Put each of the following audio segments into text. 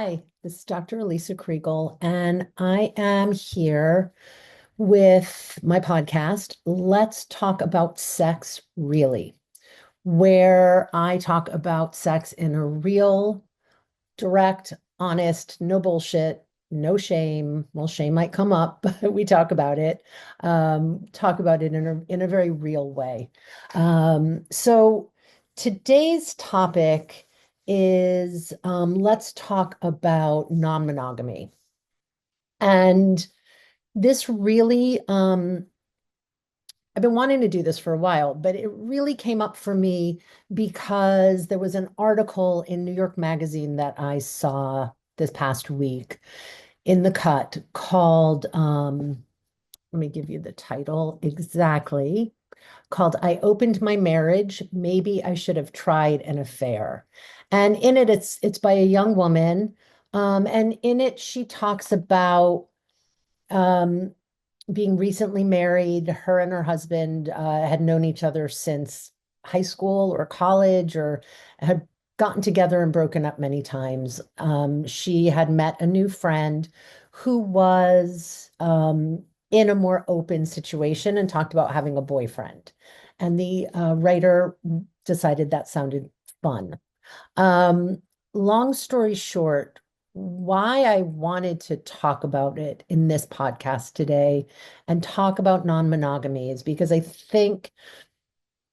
Hi, this is Dr. Alisa Kriegel, and I am here with my podcast, Let's Talk About Sex Really, where I talk about sex in a real, direct, honest, no bullshit, no shame. Well, shame might come up, but we talk about it in a very real way. So today's topic is let's talk about non-monogamy. And this really, I've been wanting to do this for a while, but it really came up for me because there was an article in New York Magazine that I saw this past week in the cut called, let me give you the title exactly, called I Opened My Marriage. Maybe I Should Have Tried an Affair. And in it, it's by a young woman. And in it, she talks about um, being recently married. Her and her husband had known each other since high school or college, or had gotten together and broken up many times. She had met a new friend who was in a more open situation and talked about having a boyfriend. And the writer decided that sounded fun. Um, Long story short, why I wanted to talk about it in this podcast today and talk about non-monogamy is because I think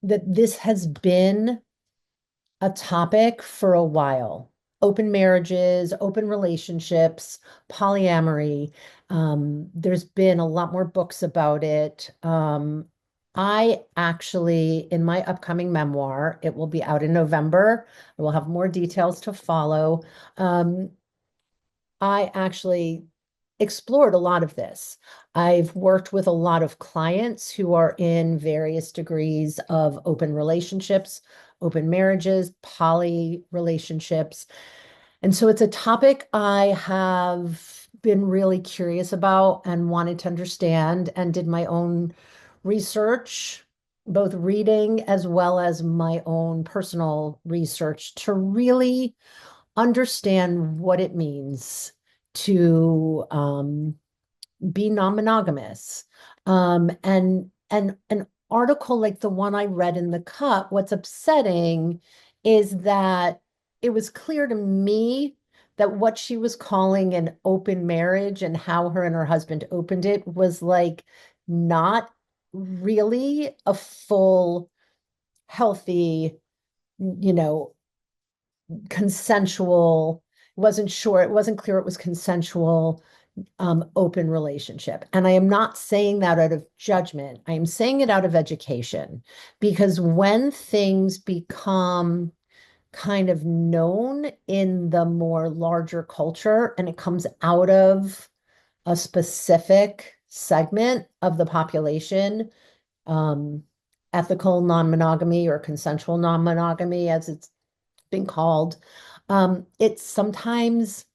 that this has been a topic for a while. Open marriages, open relationships, polyamory. There's been a lot more books about it. I actually, in my upcoming memoir, it will be out in November. I will have more details to follow. Um, I actually explored a lot of this. I've worked with a lot of clients who are in various degrees of open relationships, open marriages, poly relationships. And so it's a topic I have been really curious about and wanted to understand, and did my own research, both reading as well as my own personal research to really understand what it means to be non-monogamous. And an article like the one I read in the Cut, what's upsetting is that it was clear to me that what she was calling an open marriage and how her and her husband opened it was like not really a full, healthy, you know, consensual, wasn't sure, it wasn't clear it was consensual, open relationship. And I am not saying that out of judgment. I am saying it out of education, because when things become kind of known in the more larger culture and it comes out of a specific segment of the population, um, ethical non-monogamy or consensual non-monogamy, as it's been called, it's sometimes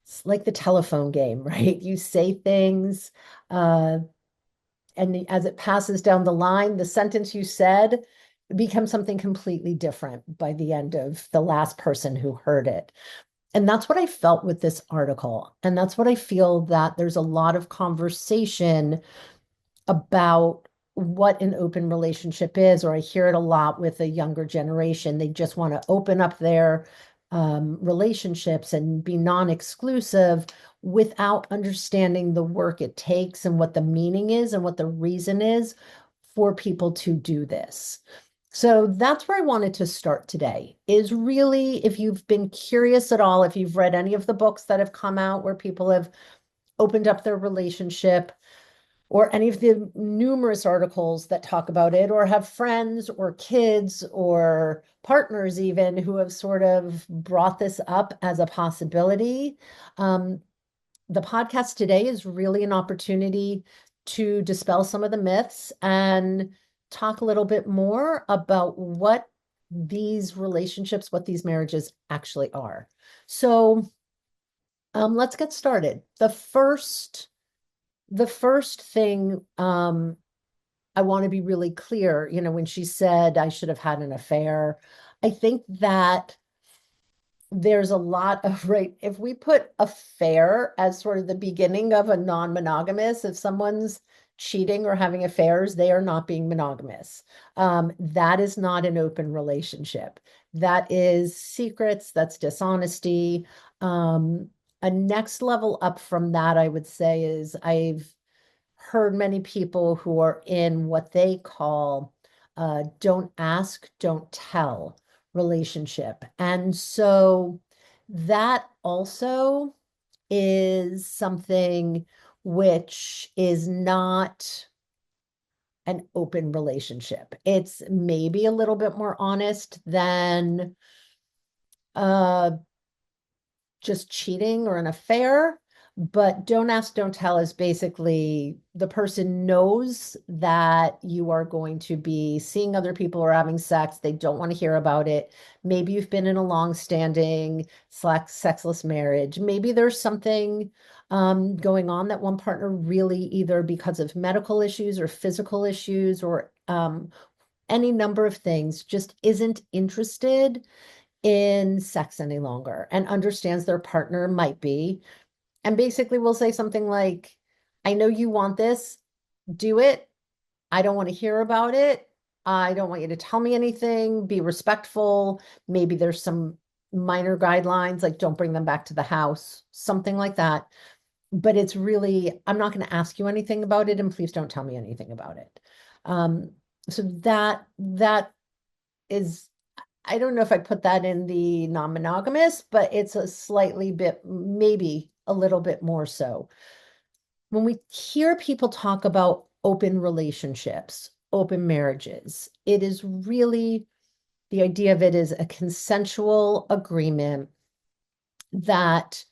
it's like the telephone game, right? You say things, uh, and as it passes down the line, the sentence you said becomes something completely different by the end of the last person who heard it. And that's what I felt with this article. And that's what I feel, that there's a lot of conversation about what an open relationship is, or I hear it a lot with the younger generation. They just want to open up their relationships and be non-exclusive without understanding the work it takes and what the meaning is and what the reason is for people to do this. So that's where I wanted to start today, is really, if you've been curious at all, if you've read any of the books that have come out where people have opened up their relationship, or any of the numerous articles that talk about it, or have friends or kids or partners even who have sort of brought this up as a possibility. Um, the podcast today is really an opportunity to dispel some of the myths and talk a little bit more about what these relationships, what these marriages actually are. So let's get started. The first thing, I want to be really clear, when she said I should have had an affair, I think that there's a lot of, right, if we put affair as sort of the beginning of a non-monogamous, if someone's cheating or having affairs, they are not being monogamous. That is not an open relationship. That is secrets, that's dishonesty. A next level up from that, I would say, is I've heard many people who are in what they call don't ask, don't tell relationship. And so that also is something which is not an open relationship. It's maybe a little bit more honest than uh, just cheating or an affair. But don't ask, don't tell is basically the person knows that you are going to be seeing other people or having sex. They don't want to hear about it. Maybe you've been in a long-standing sexless marriage. Maybe there's something going on that one partner really, either because of medical issues or physical issues or any number of things, just isn't interested in sex any longer and understands their partner might be. And basically will say something like, I know you want this, do it. I don't want to hear about it. I don't want you to tell me anything. Be respectful. Maybe there's some minor guidelines, like don't bring them back to the house, something like that. But it's really, I'm not going to ask you anything about it, and please don't tell me anything about it. Um, so that is, I don't know if I put that in the non-monogamous, but it's a slightly bit, maybe a little bit more so. When we hear people talk about open relationships, open marriages, it is really, the idea of it is a consensual agreement that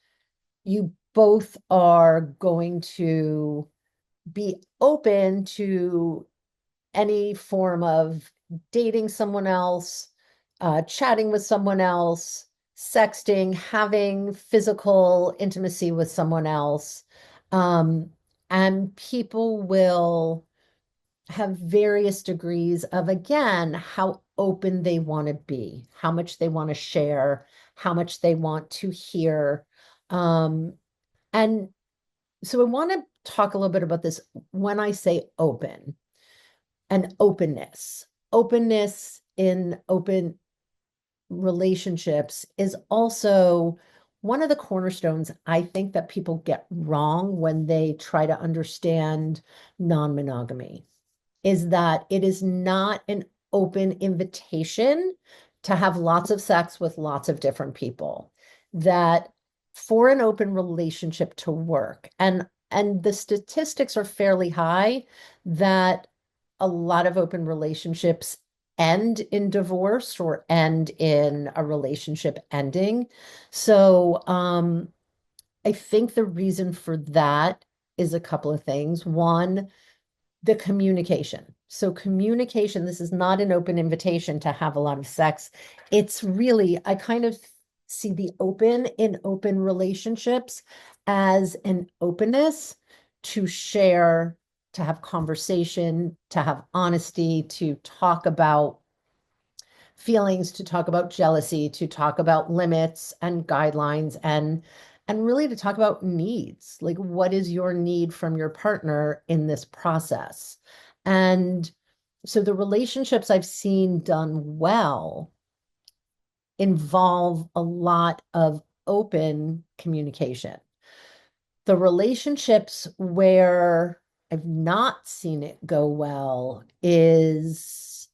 you both are going to be open to any form of dating someone else, chatting with someone else, sexting, having physical intimacy with someone else. Um, and people will have various degrees of, again, how open they want to be, how much they want to share, how much they want to hear. And so I want to talk a little bit about this when I say open and openness. Openness in open relationships is also one of the cornerstones I think that people get wrong when they try to understand non-monogamy, is that it is not an open invitation to have lots of sex with lots of different people. That for an open relationship to work, and the statistics are fairly high, that a lot of open relationships end in divorce or end in a relationship ending. So I think the reason for that is a couple of things. One, the communication. So communication, this is not an open invitation to have a lot of sex. It's really, I kind of see the open in open relationships as an openness to share, to have conversation, to have honesty, to talk about feelings, to talk about jealousy, to talk about limits and guidelines, and really to talk about needs. Like, what is your need from your partner in this process? And so the relationships I've seen done well involve a lot of open communication. The relationships where I've not seen it go well is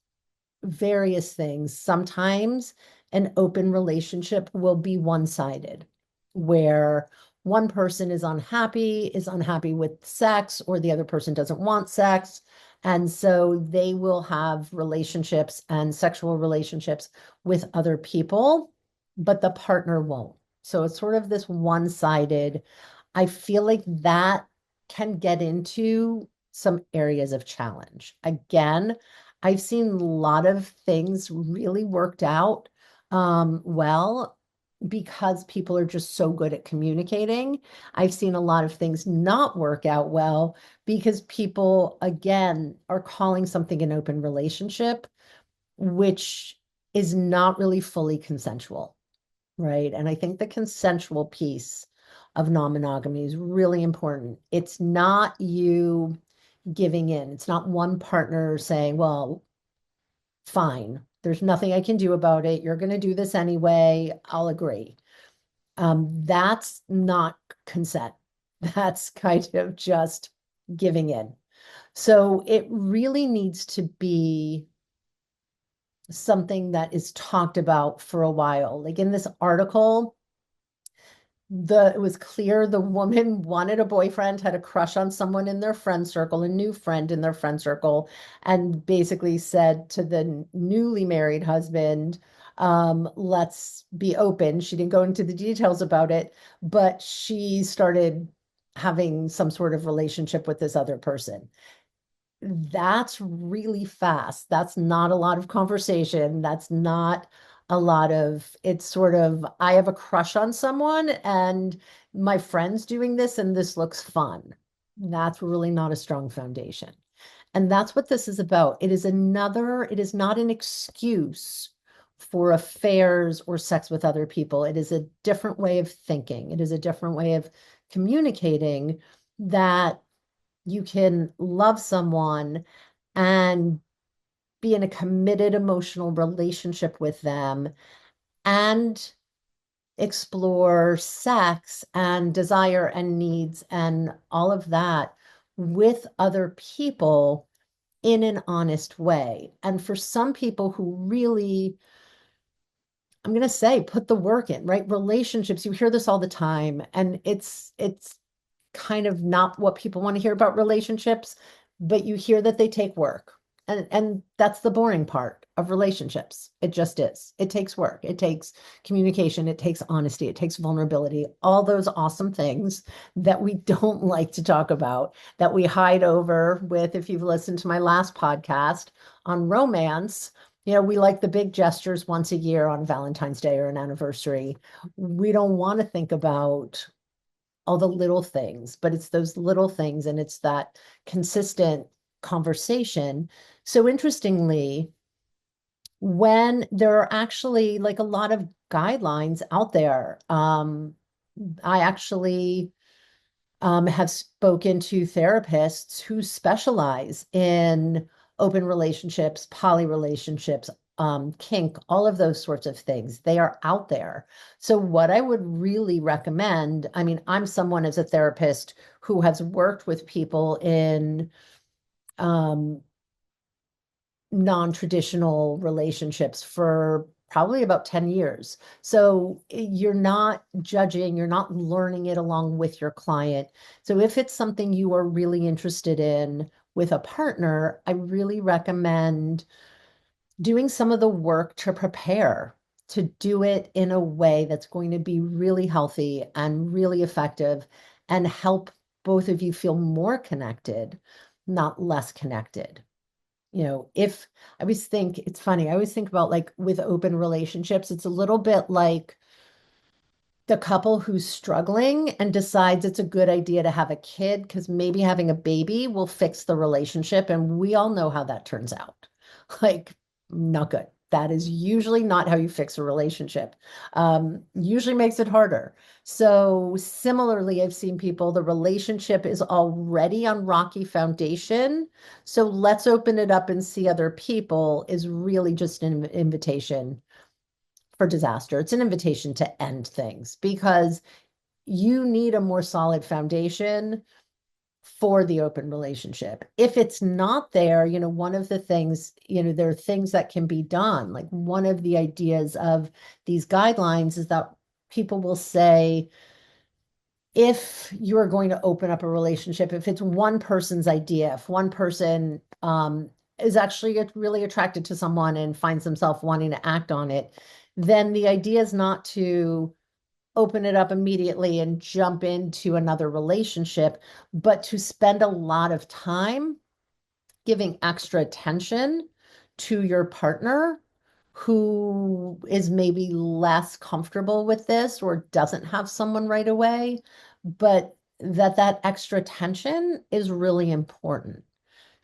various things. Sometimes an open relationship will be one-sided, where one person is unhappy with sex, or the other person doesn't want sex. And so they will have relationships and sexual relationships with other people, but the partner won't. So it's sort of this one-sided. I feel like that can get into some areas of challenge. Again, I've seen a lot of things really worked out well, because people are just so good at communicating. I've seen a lot of things not work out well because people, again, are calling something an open relationship, which is not really fully consensual. right? And I think the consensual piece of non-monogamy is really important. It's not you giving in. It's not one partner saying, well, fine, there's nothing I can do about it. You're going to do this anyway. I'll agree. That's not consent. That's kind of just giving in. So it really needs to be something that is talked about for a while. Like in this article, it was clear the woman wanted a boyfriend, had a crush on someone in their friend circle, a new friend in their friend circle, and basically said to the newly married husband, let's be open. She didn't go into the details about it, but she started having some sort of relationship with this other person. That's really fast. That's not a lot of conversation. That's not a lot of, it's sort of, I have a crush on someone and my friend's doing this and this looks fun. That's really not a strong foundation. And that's what this is about. It is not an excuse for affairs or sex with other people. It is a different way of thinking. It is a different way of communicating that you can love someone and be in a committed emotional relationship with them and explore sex and desire and needs and all of that with other people in an honest way. And for some people who really, I'm going to say, put the work in, right? Relationships, you hear this all the time, and it's kind of not what people want to hear about relationships, but you hear that they take work. And that's the boring part of relationships. It just is. It takes work. It takes communication. It takes honesty. It takes vulnerability, all those awesome things that we don't like to talk about, that we hide over with, if you've listened to my last podcast on romance, we like the big gestures once a year on Valentine's Day or an anniversary. We don't want to think about all the little things, but it's those little things and it's that consistent conversation. So interestingly, when there are actually like a lot of guidelines out there, I actually have spoken to therapists who specialize in open relationships, poly relationships, kink, all of those sorts of things. They are out there. So, what I would really recommend, I mean, I'm someone as a therapist who has worked with people in um, non-traditional relationships for probably about 10 years. So you're not judging, you're not learning it along with your client. So if it's something you are really interested in with a partner, I really recommend doing some of the work to prepare to do it in a way that's going to be really healthy and really effective and help both of you feel more connected, not less connected. If I always think it's funny, I always think about like with open relationships, it's a little bit like the couple who's struggling and decides it's a good idea to have a kid because maybe having a baby will fix the relationship. And we all know how that turns out. Like, not good. That is usually not how you fix a relationship. Usually makes it harder. So similarly, I've seen people, the relationship is already on rocky foundation. So let's open it up and see other people is really just an invitation for disaster. It's an invitation to end things because you need a more solid foundation for the open relationship. If it's not there, one of the things, there are things that can be done. Like one of the ideas of these guidelines is that people will say, if you're going to open up a relationship, if it's one person's idea, if one person is actually really attracted to someone and finds themselves wanting to act on it, then the idea is not to open it up immediately and jump into another relationship, but to spend a lot of time giving extra attention to your partner who is maybe less comfortable with this or doesn't have someone right away, but that extra attention is really important.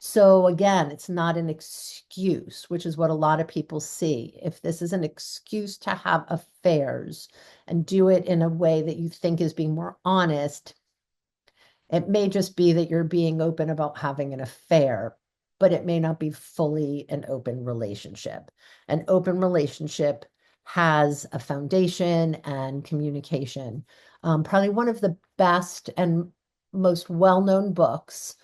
So again, it's not an excuse, which is what a lot of people see. If this is an excuse to have affairs and do it in a way that you think is being more honest, it may just be that you're being open about having an affair, but it may not be fully an open relationship. An open relationship has a foundation and communication. Probably one of the best and most well-known books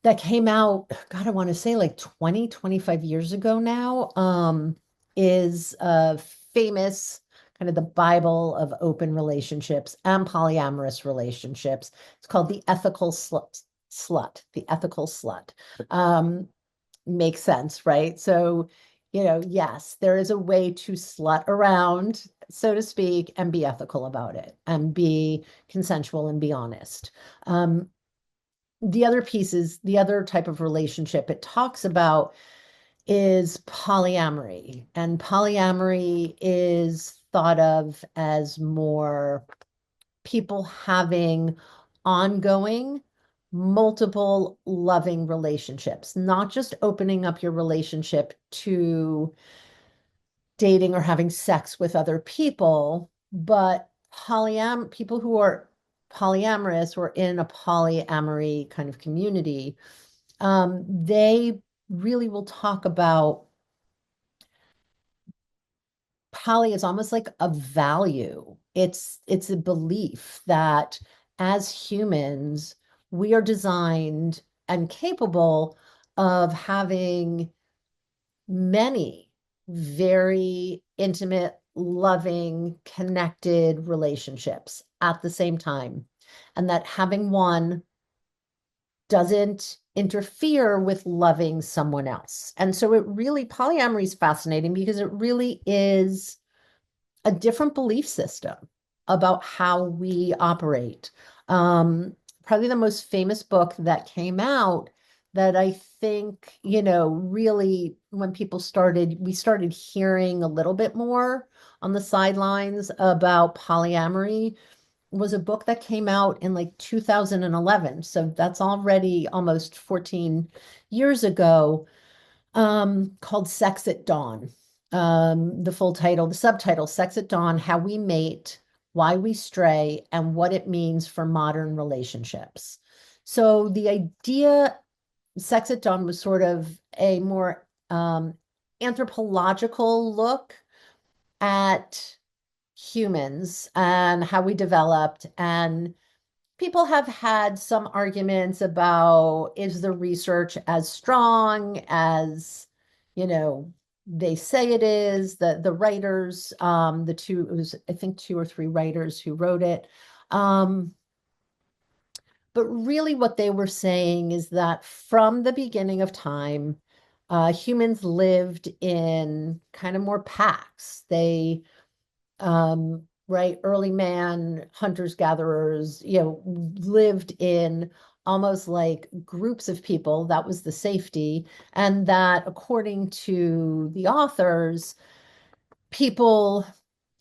that came out, God, I want to say like 20, 25 years ago now, is a famous kind of the Bible of open relationships and polyamorous relationships. It's called The Ethical Slut, The Ethical Slut. Um, Makes sense, right? So, yes, there is a way to slut around, so to speak, and be ethical about it and be consensual and be honest. The other piece is the other type of relationship it talks about is polyamory. And polyamory is thought of as more people having ongoing, multiple loving relationships, not just opening up your relationship to dating or having sex with other people, but people who are polyamorous or in a polyamory kind of community, they really will talk about poly is almost like a value. It's a belief that as humans, we are designed and capable of having many very intimate, loving, connected relationships at the same time. And that having one doesn't interfere with loving someone else. And so polyamory is fascinating because it really is a different belief system about how we operate. Probably the most famous book that came out that I think, really when we started hearing a little bit more on the sidelines about polyamory was a book that came out in like 2011. So that's already almost 14 years ago, called Sex at Dawn. The subtitle, Sex at Dawn, How We Mate, Why We Stray, and What It Means for Modern Relationships. So the idea, Sex at Dawn was sort of a more anthropological look at humans and how we developed. And people have had some arguments about is the research as strong as, you know, they say it is. The writers, it was, I think, two or three writers who wrote it. But really what they were saying is that from the beginning of time, humans lived in kind of more packs. Right, early man, hunters, gatherers, lived in almost like groups of people. That was the safety. And that, according to the authors, people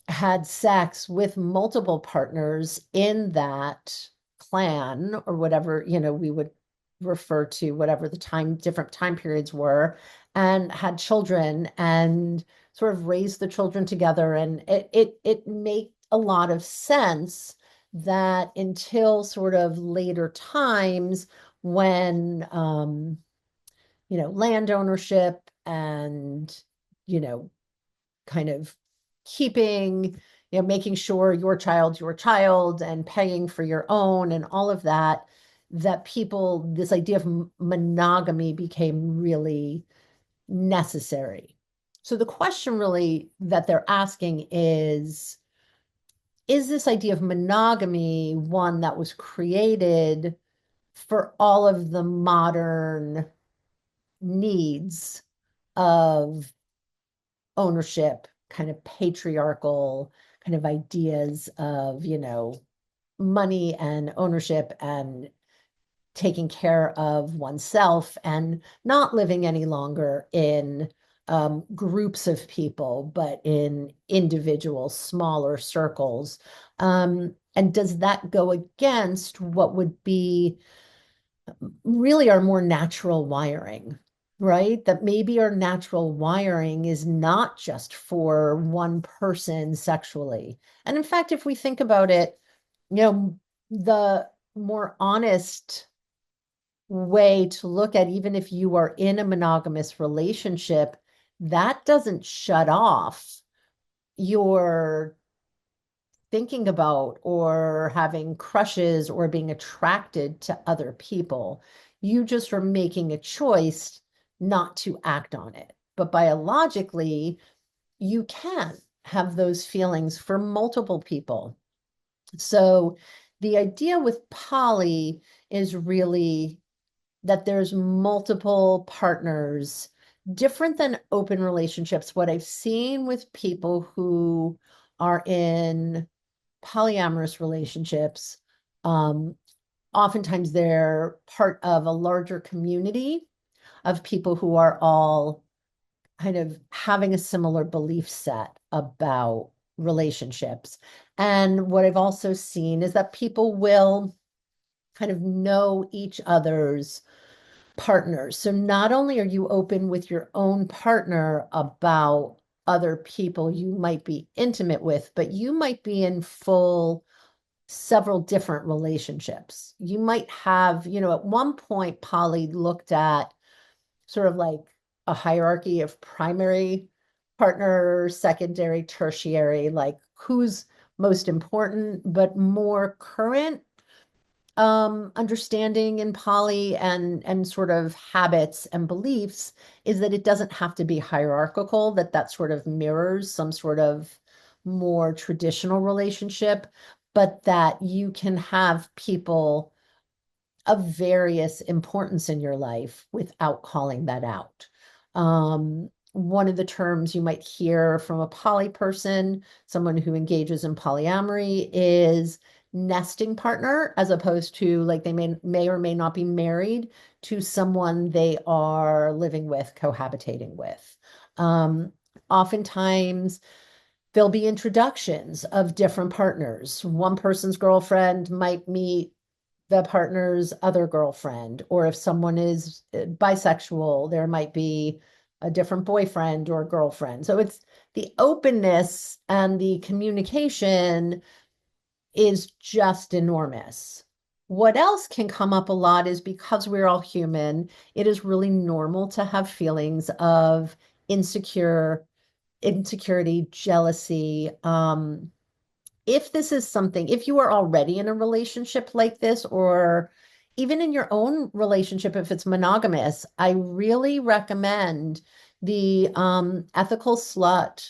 had sex with multiple partners in that clan or whatever, we would refer to whatever the different time periods were, and had children and sort of raised the children together. And it made a lot of sense that until sort of later times when, land ownership and, you know, kind of keeping, making sure your child's your child and paying for your own and all of that, this idea of monogamy became really necessary. So the question really that they're asking is this idea of monogamy one that was created for all of the modern needs of ownership, kind of patriarchal kind of ideas of, money and ownership and taking care of oneself and not living any longer in groups of people, but in individual, smaller circles. And does that go against what would be really our more natural wiring, right? That maybe our natural wiring is not just for one person sexually. And in fact, if we think about it, the more honest way to look at, even if you are in a monogamous relationship, that doesn't shut off your thinking about or having crushes or being attracted to other people. You just are making a choice not to act on it. But biologically, you can have those feelings for multiple people. So the idea with poly is really that there's multiple partners, different than open relationships. What I've seen with people who are in polyamorous relationships, um, oftentimes they're part of a larger community of people who are all kind of having a similar belief set about relationships. And what I've also seen is that people will kind of know each other's partners. So not only are you open with your own partner about other people you might be intimate with, but you might be in full several different relationships. You might have, at one point, Polly looked at sort of like a hierarchy of primary partner, secondary, tertiary, like who's most important, but more current understanding in poly and sort of habits and beliefs is that it doesn't have to be hierarchical, that sort of mirrors some sort of more traditional relationship, but that you can have people of various importance in your life without calling that out. One of the terms you might hear from a poly person, someone who engages in polyamory, is nesting partner, as opposed to like they may or may not be married to someone they are living with, cohabitating with. Um, Oftentimes, there'll be introductions of different partners. One person's girlfriend might meet the partner's other girlfriend, or if someone is bisexual, there might be a different boyfriend or girlfriend. So it's the openness and the communication is just enormous. What else can come up a lot is because we're all human, it is really normal to have feelings of insecurity, jealousy. If this is something, if you are already in a relationship like this, or even in your own relationship, if it's monogamous, I really recommend the Ethical Slut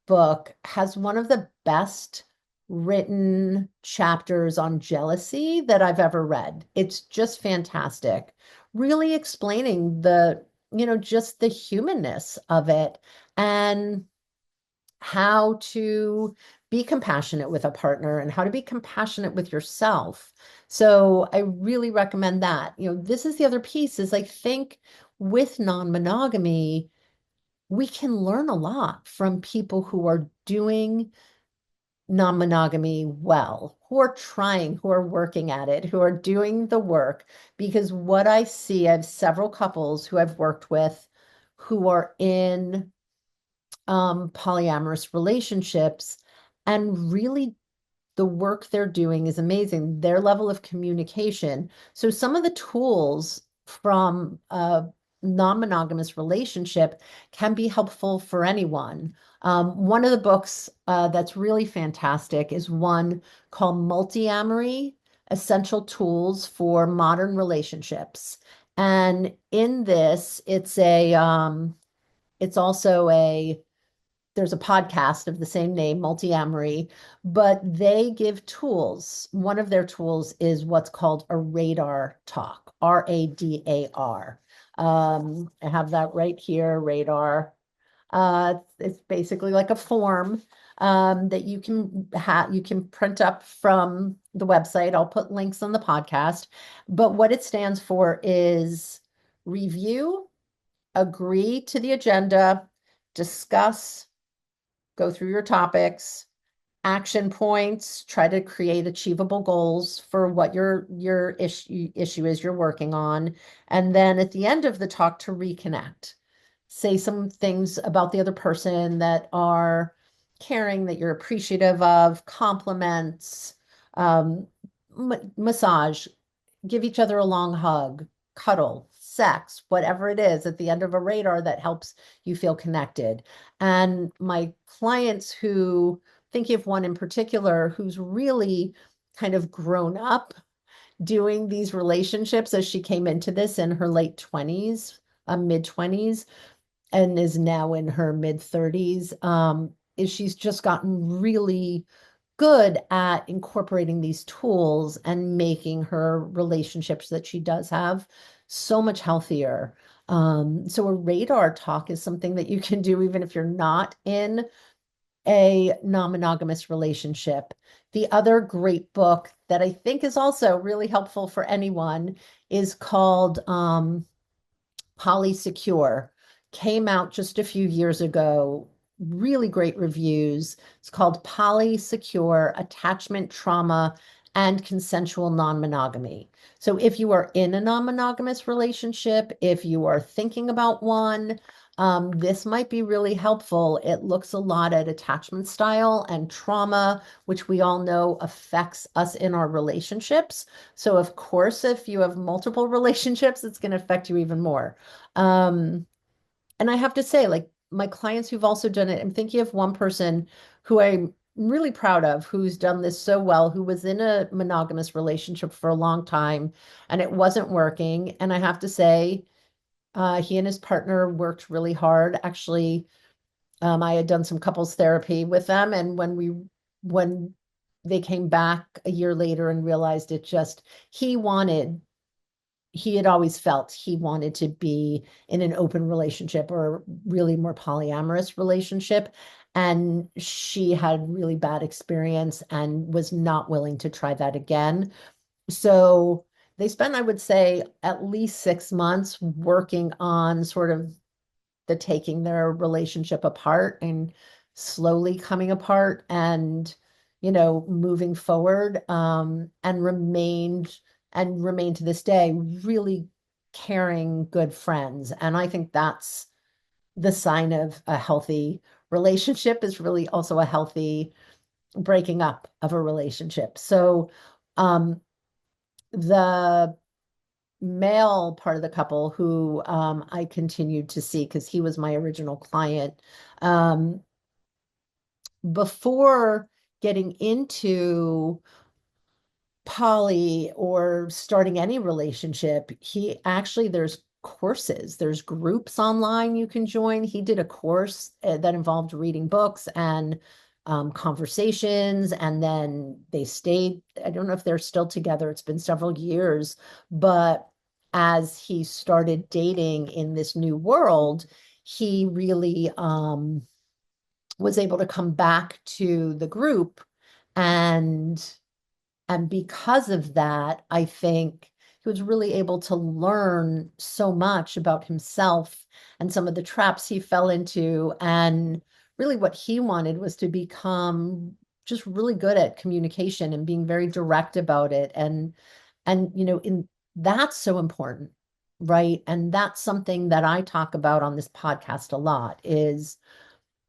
book. Has one of the best written chapters on jealousy that I've ever read. It's just fantastic. Really explaining just the humanness of it and how to be compassionate with a partner and how to be compassionate with yourself. So I really recommend that. This is the other piece is I think with non-monogamy, we can learn a lot from people who are doing non-monogamy well, who are trying, who are working at it, who are doing the work. Because what I see, I have several couples who I've worked with who are in polyamorous relationships, and really the work they're doing is amazing. Their level of communication. So some of the tools from a non-monogamous relationship can be helpful for anyone. One of the books that's really fantastic is one called Multiamory: Essential Tools for Modern Relationships. And in this, it's also there's a podcast of the same name, Multiamory, but they give tools. One of their tools is what's called a R.A.D.A.R talk, R-A.D.A.R. I have that right here, R.A.D.A.R. It's basically like a form that you can print up from the website. I'll put links on the podcast. But what it stands for is review, agree to the agenda, discuss, go through your topics, action points, try to create achievable goals for what your issue is you're working on. And then at the end of the talk to reconnect. Say some things about the other person that are caring, that you're appreciative of, compliments, um, massage, give each other a long hug, cuddle, sex, whatever it is at the end of a radar that helps you feel connected. And my clients who, thinking of one in particular who's really kind of grown up doing these relationships as she came into this in her late 20s, mid 20s, and is now in her mid 30s, is she's just gotten really good at incorporating these tools and making her relationships that she does have so much healthier. So a radar talk is something that you can do even if you're not in a non-monogamous relationship. The other great book that I think is also really helpful for anyone is called Polysecure. Came out just a few years ago. Really great reviews. It's called Polysecure: Attachment Trauma and Consensual Non-Monogamy. So if you are in a non-monogamous relationship, if you are thinking about one, this might be really helpful. It looks a lot at attachment style and trauma, which we all know affects us in our relationships. So of course, if you have multiple relationships, it's going to affect you even more. Um, and I have to say, like my clients who've also done it, I'm thinking of one person who I'm really proud of, who's done this so well, who was in a monogamous relationship for a long time and it wasn't working. And I have to say, he and his partner worked really hard. Actually, I had done some couples therapy with them, and when they came back a year later and realized it just he had always felt he wanted to be in an open relationship or really more polyamorous relationship. And she had really bad experience and was not willing to try that again. So they spent, I would say, at least 6 months working on sort of the taking their relationship apart and slowly coming apart and moving forward, and remain to this day really caring good friends. And I think that's the sign of a healthy relationship, is really also a healthy breaking up of a relationship. So um the male part of the couple who I continued to see because he was my original client. Um, Before getting into poly or starting any relationship, there's courses, there's groups online you can join. He did a course that involved reading books and conversations, and then they stayed. I don't know if they're still together. It's been several years, but as he started dating in this new world, he really was able to come back to the group, and because of that, I think he was really able to learn so much about himself and some of the traps he fell into. And really what he wanted was to become just really good at communication and being very direct about it. And that's so important, right? And that's something that I talk about on this podcast a lot, is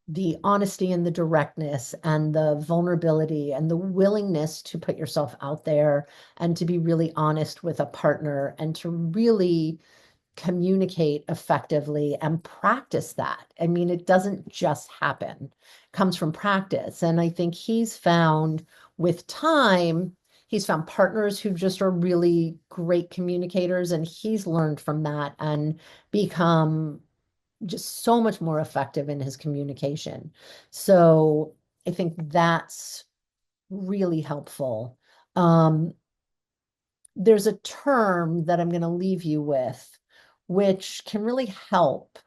the honesty and the directness and the vulnerability and the willingness to put yourself out there and to be really honest with a partner and to really communicate effectively and practice that. I mean, it doesn't just happen. It comes from practice. And I think with time, he's found partners who just are really great communicators, and he's learned from that and become just so much more effective in his communication. So I think that's really helpful. Um, there's a term that I'm going to leave you with, which can really help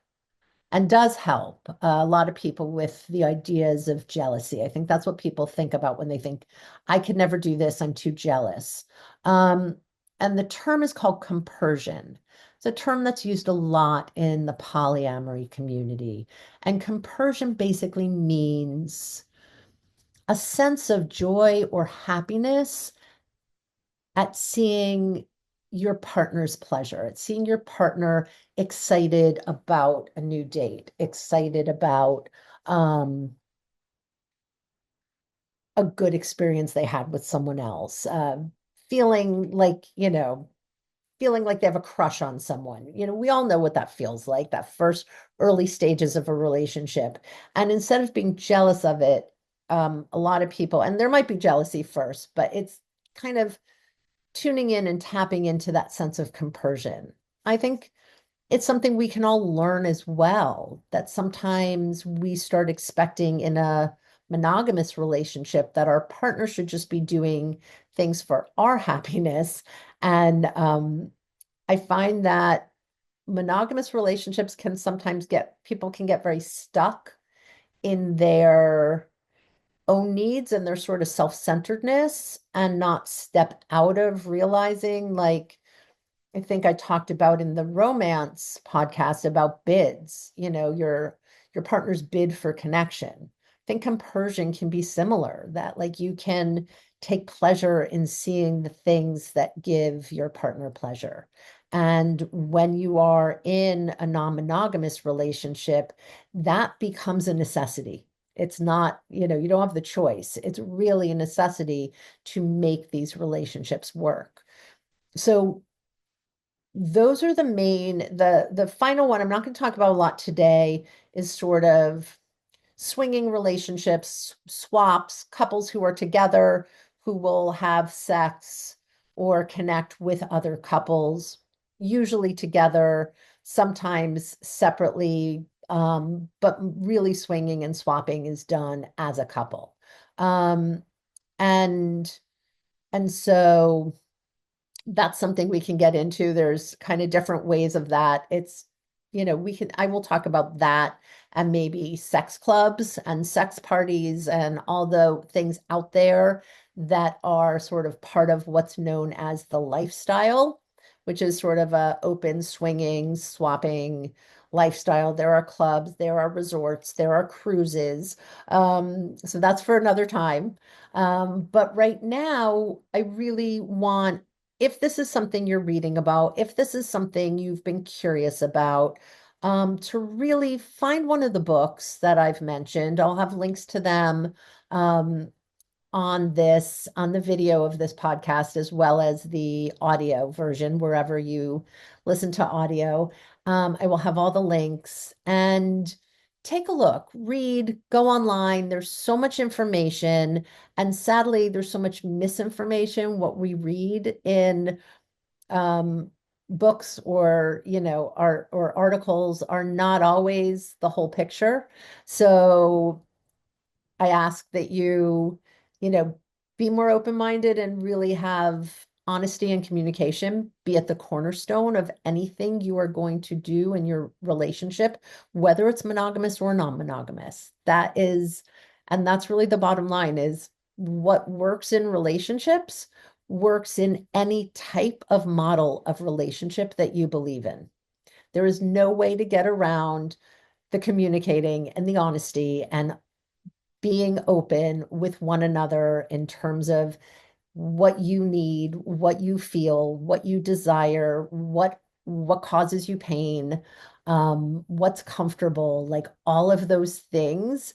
and does help a lot of people with the ideas of jealousy. I think that's what people think about when they think, I could never do this, I'm too jealous. Um, and the term is called compersion. It's a term that's used a lot in the polyamory community. And compersion basically means a sense of joy or happiness at seeing your partner's pleasure, at seeing your partner excited about a new date, excited about a good experience they had with someone else, feeling like, feeling like they have a crush on someone. We all know what that feels like, that first early stages of a relationship. And instead of being jealous of it, a lot of people, and there might be jealousy first, but it's kind of tuning in and tapping into that sense of compersion. I think it's something we can all learn as well, that sometimes we start expecting in a monogamous relationship that our partner should just be doing things for our happiness. And I find that monogamous relationships can sometimes people can get very stuck in their own needs and their sort of self-centeredness and not step out of realizing, like, I think I talked about in the romance podcast about bids, your partner's bid for connection. I think compersion can be similar, that like you can take pleasure in seeing the things that give your partner pleasure. And when you are in a non-monogamous relationship, that becomes a necessity. It's not, you don't have the choice. It's really a necessity to make these relationships work. So those are the final one I'm not going to talk about a lot today is sort of swinging relationships, swaps, couples who are together who will have sex or connect with other couples, usually together, sometimes separately, but really swinging and swapping is done as a couple. Um, and and so that's something we can get into. There's kind of different ways of that. I will talk about that and maybe sex clubs and sex parties and all the things out there that are sort of part of what's known as the lifestyle, which is sort of a open swinging, swapping lifestyle. There are clubs, there are resorts, there are cruises. So that's for another time. But right now, I really want, if this is something you're reading about, if this is something you've been curious about, to really find one of the books that I've mentioned. I'll have links to them um, on the video of this podcast, as well as the audio version, wherever you listen to audio. I will have all the links and take a look, read, go online. There's so much information. And sadly, there's so much misinformation. What we read in um, books or, or articles are not always the whole picture. So I ask that you know, be more open-minded and really have honesty and communication be at the cornerstone of anything you are going to do in your relationship, whether it's monogamous or non-monogamous. And that's really the bottom line, is what works in relationships works in any type of model of relationship that you believe in. There is no way to get around the communicating and the honesty and being open with one another in terms of what you need, what you feel, what you desire, what causes you pain, what's comfortable, like all of those things,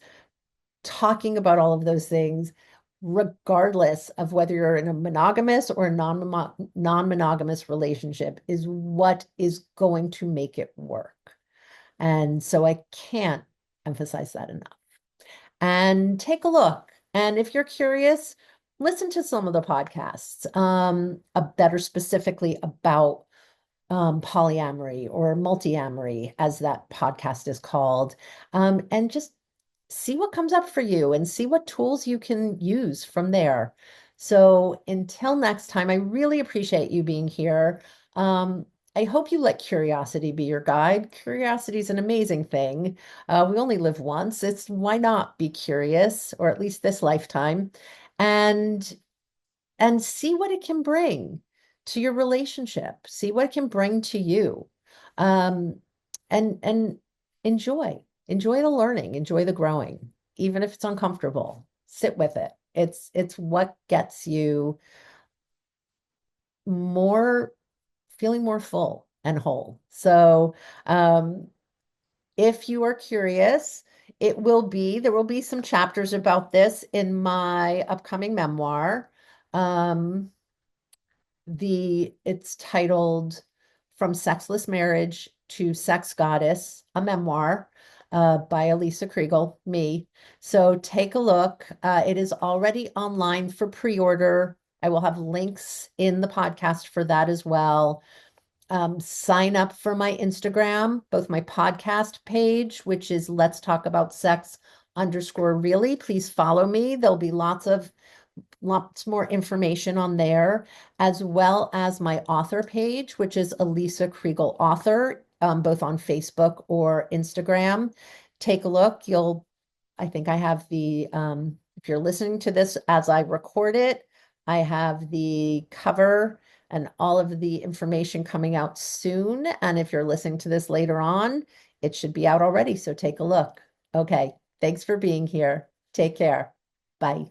talking about all of those things, regardless of whether you're in a monogamous or a non-monogamous relationship, is what is going to make it work. And so I can't emphasize that enough. And take a look. And if you're curious, listen to some of the podcasts that are specifically about polyamory or multiamory, as that podcast is called, and just see what comes up for you and see what tools you can use from there. So until next time, I really appreciate you being here. I hope you let curiosity be your guide. Curiosity is an amazing thing. We only live once. Why not be curious, or at least this lifetime, and see what it can bring to your relationship. See what it can bring to you. Um, and enjoy the learning, enjoy the growing, even if it's uncomfortable. sit with it. It's what gets you more feeling more full and whole. So, if you are curious, there will be some chapters about this in my upcoming memoir. Um, it's titled From Sexless Marriage to Sex Goddess, a memoir, by Alisa Kriegel, me. So take a look. It is already online for pre-order. I will have links in the podcast for that as well. Sign up for my Instagram, both my podcast page, which is Let's Talk About Sex underscore really. Please follow me. There'll be lots more information on there, as well as my author page, which is Alisa Kriegel Author, both on Facebook or Instagram. Take a look. I think I have if you're listening to this as I record it, I have the cover and all of the information coming out soon. And if you're listening to this later on, it should be out already. So take a look. Okay. Thanks for being here. Take care. Bye.